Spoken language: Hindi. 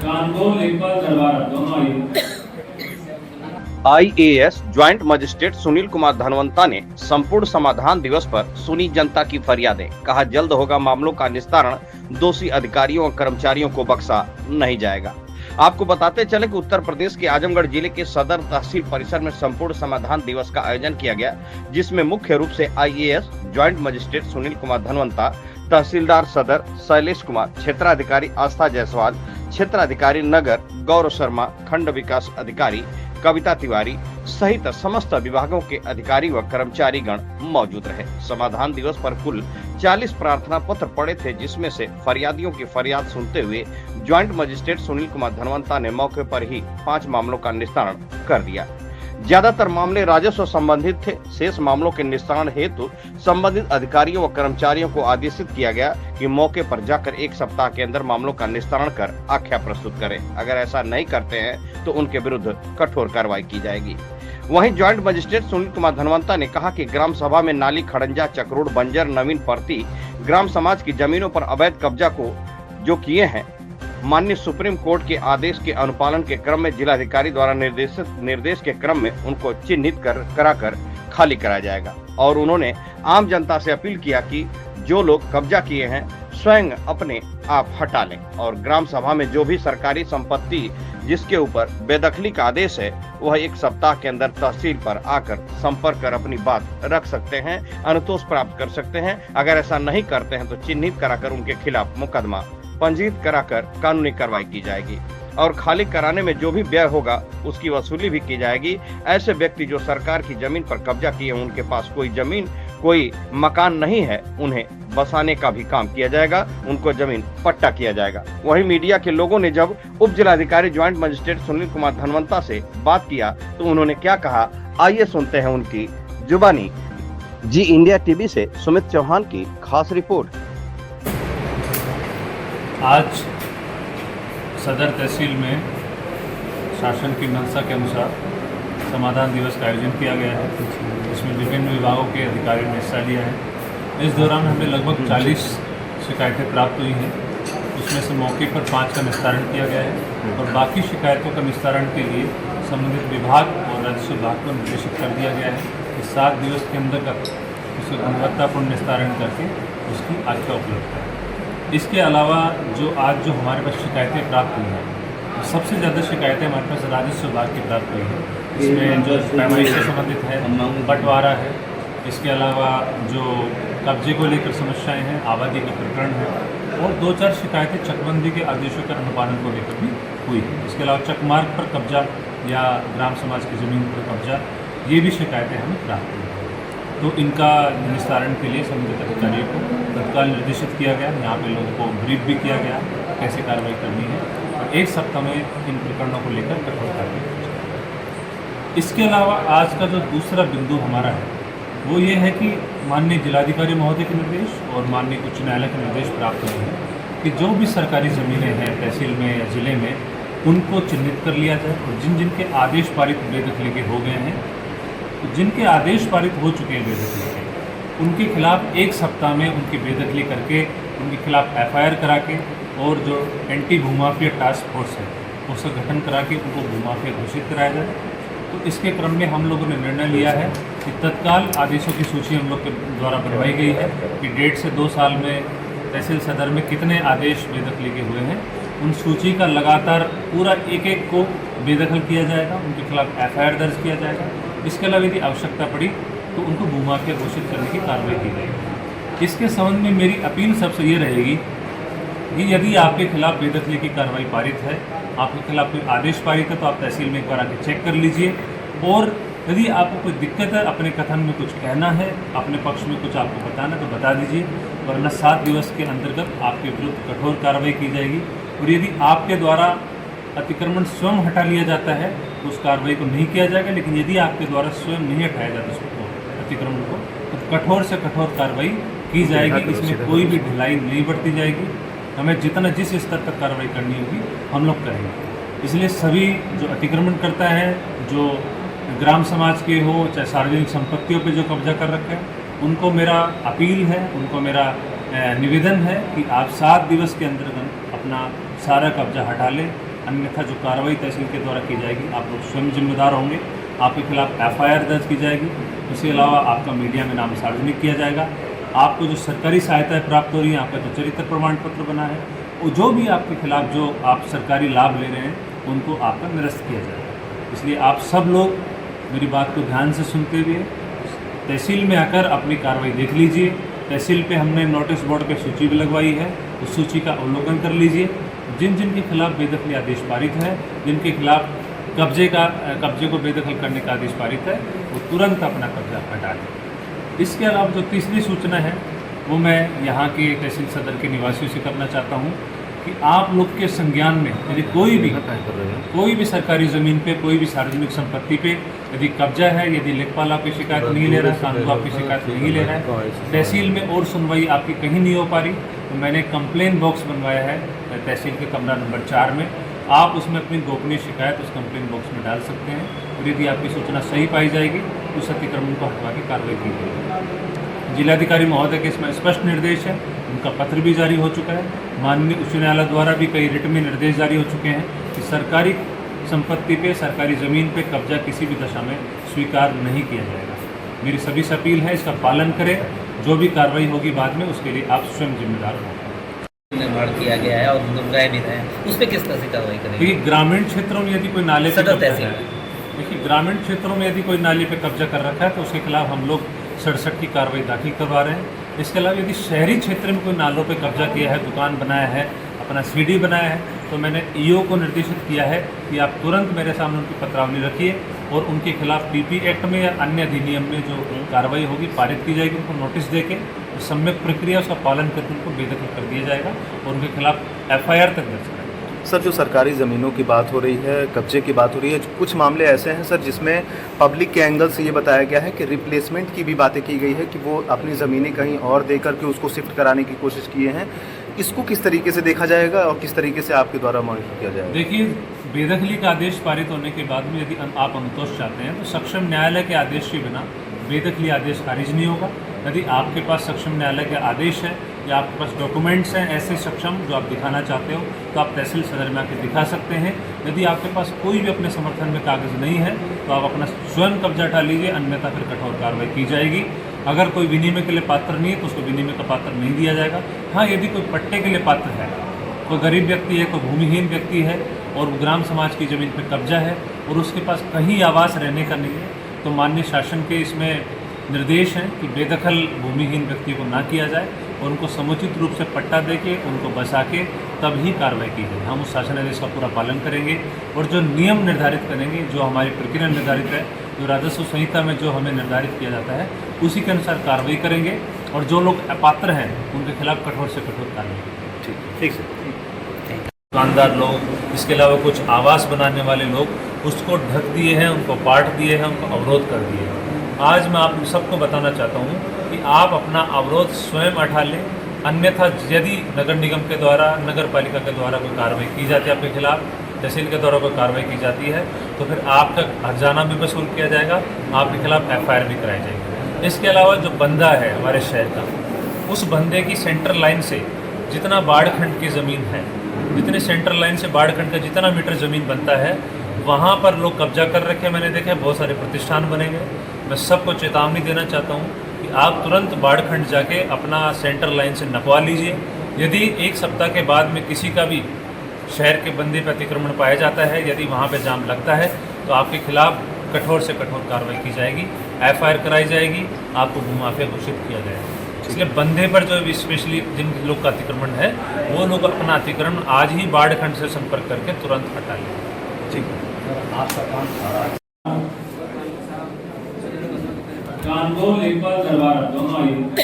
कानपुर लेखपाल दरबार दोनों आइए। IAS joint magistrate Sunil Kumar Dhanwanta ने संपूर्ण समाधान दिवस पर सुनी जनता की फरियादें। कहा जल्द होगा मामलों का निस्तारण, दोषी अधिकारियों और कर्मचारियों को बख्शा नहीं जाएगा। आपको बताते चले कि उत्तर प्रदेश के आजमगढ़ जिले के सदर तहसील परिसर में संपूर्ण समाधान दिवस का आयोजन किया गया, जिसमें मुख्य रूप से IAS joint magistrate Sunil Kumar Dhanwanta, तहसीलदार सदर शैलेश कुमार, क्षेत्राधिकारी आस्था जायसवाल, क्षेत्राधिकारी नगर गौरव शर्मा, खंड विकास अधिकारी कविता तिवारी सहित समस्त विभागों के अधिकारी व कर्मचारी गण मौजूद रहे। समाधान दिवस पर कुल 40 प्रार्थना पत्र पड़े थे, जिसमें से फरियादियों की फरियाद सुनते हुए ज्वाइंट मजिस्ट्रेट सुनील कुमार धनवंता ने मौके पर ही 5 मामलों का निस्तारण कर दिया। ज्यादातर मामले राजस्व संबंधित थे। शेष मामलों के निस्तारण हेतु संबंधित अधिकारियों व कर्मचारियों को आदेशित किया गया कि मौके पर जाकर 1 सप्ताह के अंदर मामलों का निस्तारण कर आख्या प्रस्तुत करें। अगर ऐसा नहीं करते हैं तो उनके विरुद्ध कठोर कार्रवाई की जाएगी। वहीं ज्वाइंट मजिस्ट्रेट सुनील कुमार धनवंता ने कहा कि ग्राम सभा में नाली, खड़ंजा, चक्रोड़, बंजर, नवीन परती ग्राम समाज की जमीनों पर अवैध कब्जा को जो किए हैं, माननीय सुप्रीम कोर्ट के आदेश के अनुपालन के क्रम में जिलाधिकारी द्वारा निर्देश के क्रम में उनको चिन्हित कराकर खाली कराया जाएगा। और उन्होंने आम जनता से अपील किया कि जो लोग कब्जा किए हैं स्वयं अपने आप हटा लें और ग्राम सभा में जो भी सरकारी संपत्ति जिसके ऊपर बेदखली का आदेश है वह 1 सप्ताह के अंदर तहसील पर आकर संपर्क कर अपनी बात रख सकते हैं, अनुतोष प्राप्त कर सकते हैं। अगर ऐसा नहीं करते हैं तो चिन्हित कराकर उनके खिलाफ मुकदमा पंजीकृत कराकर कानूनी कार्रवाई की जाएगी और खाली कराने में जो भी व्यय होगा उसकी वसूली भी की जाएगी। ऐसे व्यक्ति जो सरकार की जमीन पर कब्जा किए, उनके पास कोई जमीन, कोई मकान नहीं है, उन्हें बसाने का भी काम किया जाएगा, उनको जमीन पट्टा किया जाएगा। वहीं मीडिया के लोगों ने जब उप जिलाधिकारी ज्वाइंट मजिस्ट्रेट सुनील कुमार धनवंता से बात किया तो उन्होंने क्या कहा, आइए सुनते हैं उनकी जुबानी। जी इंडिया टीवी से सुमित चौहान की खास रिपोर्ट। आज सदर तहसील में शासन की मंशा के अनुसार समाधान दिवस का आयोजन किया गया है, इसमें विभिन्न विभागों के अधिकारियों ने हिस्सा लिया है। इस दौरान हमें लगभग 40 शिकायतें प्राप्त हुई हैं, उसमें से मौके पर 5 का निस्तारण किया गया है और बाकी शिकायतों का निस्तारण के लिए संबंधित विभाग और राजस्व विभाग को निर्देशित कर दिया गया है कि 7 दिवस के अंदर उसका गुणवत्तापूर्ण निस्तारण करके उसकी आख्या उपलब्ध है। इसके अलावा जो हमारे पास शिकायतें प्राप्त हुई हैं, सबसे ज़्यादा शिकायतें हमारे पास राजस्व विभाग की प्राप्त हुई हैं। इसमें जो पैमाइश से संबंधित है, बंटवारा है, इसके अलावा जो कब्जे को लेकर समस्याएं हैं, आबादी का प्रकरण है और 2-4 शिकायतें चकबंदी के आदेशों के अनुपालन को लेकर भी हुई है। इसके अलावा चकमार्ग पर कब्जा या ग्राम समाज की ज़मीन पर कब्जा, ये भी शिकायतें हमें प्राप्त हुई हैं। तो इनका निस्तारण के लिए संबंधित अधिकारियों को तत्काल निर्देशित किया गया। यहाँ पे लोगों को ब्रीफ भी किया गया कैसे कार्रवाई करनी है और 1 सप्ताह में इन प्रकरणों को लेकर कठोर कार्रवाई की जाए। इसके अलावा आज का जो दूसरा बिंदु हमारा है वो ये है कि माननीय जिलाधिकारी महोदय के निर्देश और माननीय उच्च न्यायालय के निर्देश प्राप्त हुए हैं कि जो भी सरकारी ज़मीनें हैं तहसील में या ज़िले में, उनको चिन्हित कर लिया जाए और जिनके आदेश पारित बेदखली के हो गए हैं, जिनके आदेश पारित हो चुके हैं बेदखली के, उनके खिलाफ 1 सप्ताह में उनकी बेदखली करके उनके खिलाफ FIR करा के और जो एंटी भूमाफिया टास्क फोर्स है उसका गठन करा के उनको भूमाफिया घोषित कराया जाए। तो इसके क्रम में हम लोगों ने निर्णय लिया है कि तत्काल आदेशों की सूची हम लोग के द्वारा बनवाई गई है कि 1.5 से 2 साल में तहसील सदर में कितने आदेश बेदखली के हुए हैं, उन सूची का लगातार पूरा एक को बेदखल किया जाएगा, उनके खिलाफ FIR दर्ज किया जाएगा। इसके अलावा यदि आवश्यकता पड़ी तो उनको भूमाफिया घोषित करने की कार्रवाई की जाएगी। इसके संबंध में मेरी अपील सबसे ये रहेगी कि यदि आपके खिलाफ बेदखली की कार्रवाई पारित है, आपके खिलाफ कोई आदेश पारित है, तो आप तहसील में एक बार आके चेक कर लीजिए और यदि आपको कोई दिक्कत है, अपने कथन में कुछ कहना है, अपने पक्ष में कुछ आपको बताना तो बता दीजिए, वरना 7 दिवस के अंतर्गत आपके विरुद्ध कठोर कार्रवाई की जाएगी। और यदि आपके द्वारा अतिक्रमण स्वयं हटा लिया जाता है तो उस कार्रवाई को नहीं किया जाएगा, लेकिन यदि आपके द्वारा स्वयं नहीं हटाया जाता उसको अतिक्रमण को तो कठोर से कठोर कार्रवाई की जाएगी। इसमें कोई भी ढिलाई नहीं बरती जाएगी। हमें जिस स्तर तक कार्रवाई करनी होगी हम लोग करेंगे। इसलिए सभी जो अतिक्रमण करता है, जो ग्राम समाज के हो चाहे सार्वजनिक संपत्तियों पे जो कब्जा कर रखा है, उनको मेरा अपील है, उनको मेरा निवेदन है कि आप 7 दिवस के अंदर अपना सारा कब्जा हटा लें अन्यथा जो कार्रवाई तहसील के द्वारा की जाएगी आप लोग स्वयं जिम्मेदार होंगे। आपके खिलाफ FIR दर्ज की जाएगी। इसके अलावा आपका मीडिया में नाम सार्वजनिक किया जाएगा। आपको जो सरकारी सहायताएँ प्राप्त हो रही हैं, आपका जो चरित्र प्रमाण पत्र बना है, वो जो भी आपके खिलाफ जो आप सरकारी लाभ ले रहे हैं उनको आपका निरस्त किया जाएगा। इसलिए आप सब लोग मेरी बात को ध्यान से सुनते हुए तहसील में आकर अपनी कार्रवाई देख लीजिए। तहसील पे हमने नोटिस बोर्ड पे सूची भी लगवाई है, उस सूची का अवलोकन कर लीजिए। जिन जिन के खिलाफ बेदखली आदेश पारित है, जिनके खिलाफ कब्जे को बेदखल करने का आदेश पारित है, वो तुरंत अपना कब्जा हटा लें। इसके अलावा जो तीसरी सूचना है वो मैं यहाँ के तहसील सदर के निवासियों से करना चाहता हूँ कि आप लोग के संज्ञान में यदि कोई भी सरकारी ज़मीन पे, कोई भी सार्वजनिक संपत्ति पे यदि कब्जा है, यदि लेखपाल आपकी शिकायत नहीं ले रहा है, कानून आपकी शिकायत नहीं ले रहा है, तहसील में और सुनवाई आपकी कहीं नहीं हो पा रही, तो मैंने कंप्लेन बॉक्स बनवाया है तहसील के कमरा नंबर 4 में। आप उसमें अपनी गोपनीय शिकायत उस कंप्लेन बॉक्स में डाल सकते हैं और यदि आपकी सूचना सही पाई जाएगी तो उस अतिक्रमण को हटवा के कार्रवाई की जाएगी। जिलाधिकारी महोदय के इसमें स्पष्ट निर्देश है, उनका पत्र भी जारी हो चुका है। माननीय उच्च न्यायालय द्वारा भी कई रिट में निर्देश जारी हो चुके हैं कि सरकारी संपत्ति पे, सरकारी ज़मीन पे कब्जा किसी भी दशा में स्वीकार नहीं किया जाएगा। मेरी सभी से अपील है, इसका पालन करें। जो भी कार्रवाई होगी बाद में उसके लिए आप स्वयं जिम्मेदार हों। निर्माण किया गया है और दुर्गाएं भी रहे हैं, उस पर किस तरह से कार्रवाई करेंगे? देखिए, ग्रामीण क्षेत्रों में यदि कोई नाले पे सदर कब्जा तहसील है, देखिए ग्रामीण क्षेत्रों में यदि कोई नाले पे कब्जा कर रखा है तो उसके खिलाफ हम लोग 67 की कार्रवाई दाखिल करवा रहे हैं। इसके अलावा यदि शहरी क्षेत्र में कोई नालों पे कब्जा किया है, दुकान बनाया है, अपना CD बनाया है, तो मैंने EO को निर्देशित किया है कि आप तुरंत मेरे सामने उनकी पत्रावली रखिए और उनके खिलाफ PP एक्ट में या अन्य अधिनियम में जो कार्रवाई होगी पारित की जाएगी। उनको नोटिस देके सम्यक प्रक्रिया उसका पालन करके उनको बेदखल कर दिया जाएगा और उनके खिलाफ FIR तक दर्ज कराएगा। सर, जो सरकारी ज़मीनों की बात हो रही है, कब्जे की बात हो रही है, कुछ मामले ऐसे हैं सर जिसमें पब्लिक के एंगल से ये बताया गया है कि रिप्लेसमेंट की भी बातें की गई है कि वो अपनी ज़मीनें कहीं और दे करके उसको शिफ्ट कराने की कोशिश किए हैं। इसको किस तरीके से देखा जाएगा और किस तरीके से आपके द्वारा मॉनिटर किया जाएगा? देखिए, बेदखली का आदेश पारित होने के बाद में यदि आप अनुतोष चाहते हैं तो सक्षम न्यायालय के आदेश के बिना बेदखली आदेश खारिज नहीं होगा। यदि आपके पास सक्षम न्यायालय के आदेश है या आपके पास डॉक्यूमेंट्स हैं ऐसे सक्षम जो आप दिखाना चाहते हो तो आप तहसील सदर में आके दिखा सकते हैं। यदि आपके पास कोई भी अपने समर्थन में कागज़ नहीं है तो आप अपना स्वयं कब्जा हटा लीजिए, अन्यथा फिर कठोर कार्रवाई की जाएगी। अगर कोई विनिमय के लिए पात्र नहीं है तो उसको विनिमय का पात्र नहीं दिया जाएगा। हाँ, यदि कोई पट्टे के लिए पात्र है, कोई गरीब व्यक्ति है, कोई भूमिहीन व्यक्ति है और ग्राम समाज की ज़मीन पर कब्जा है और उसके पास कहीं आवास रहने का नहीं है, तो माननीय शासन के इसमें निर्देश हैं कि बेदखल भूमिहीन व्यक्ति को ना किया जाए और उनको समुचित रूप से पट्टा देके उनको बसा के तब ही कार्रवाई की जाए। हम उस शासन आदेश का पूरा पालन करेंगे और जो नियम निर्धारित करेंगे, जो हमारी प्रक्रिया निर्धारित है, जो राजस्व संहिता में जो हमें निर्धारित किया जाता है उसी के अनुसार कार्रवाई करेंगे और जो लोग अपात्र हैं उनके खिलाफ कठोर से कठोर कार्रवाई। ठीक सर। दुकानदार लोग, इसके अलावा कुछ आवास बनाने वाले लोग उसको ढक दिए हैं, उनको पाट दिए हैं, उनको अवरोध कर दिए हैं। आज मैं आप सबको बताना चाहता हूँ कि आप अपना अवरोध स्वयं हटा लें, अन्यथा यदि नगर निगम के द्वारा, नगर पालिका के द्वारा कोई कार्रवाई की जाती है आपके खिलाफ, तहसील के द्वारा कोई कार्रवाई की जाती है तो फिर आपका हर्जाना भी वसूल किया जाएगा, आपके खिलाफ FIR भी कराई जाएगी। इसके अलावा जो बंदा है हमारे शहर का, उस बंदे की सेंटर लाइन से जितना बाढ़खंड की ज़मीन है, जितनी सेंट्रल लाइन से बाढ़खंड का जितना मीटर ज़मीन बनता है वहाँ पर लोग कब्जा कर रखे हैं। मैंने देखा बहुत सारे प्रतिष्ठान बने गए। मैं सबको चेतावनी देना चाहता हूँ कि आप तुरंत बाढ़खंड जाके अपना सेंट्रल लाइन से नपवा लीजिए। यदि 1 सप्ताह के बाद में किसी का भी शहर के बंदे पर अतिक्रमण पाया जाता है, यदि वहाँ पे जाम लगता है तो आपके खिलाफ कठोर से कठोर कार्रवाई की जाएगी, FIR कराई जाएगी, आपको भूमाफिया घोषित किया जाएगा। इसलिए बंदे पर जो स्पेशली जिन लोग का अतिक्रमण है वो लोग अपना अतिक्रमण आज ही बाढ़खंड से संपर्क करके तुरंत हटा लें। ठीक है। कानगो लेखपाल दरबार दोनों आइए।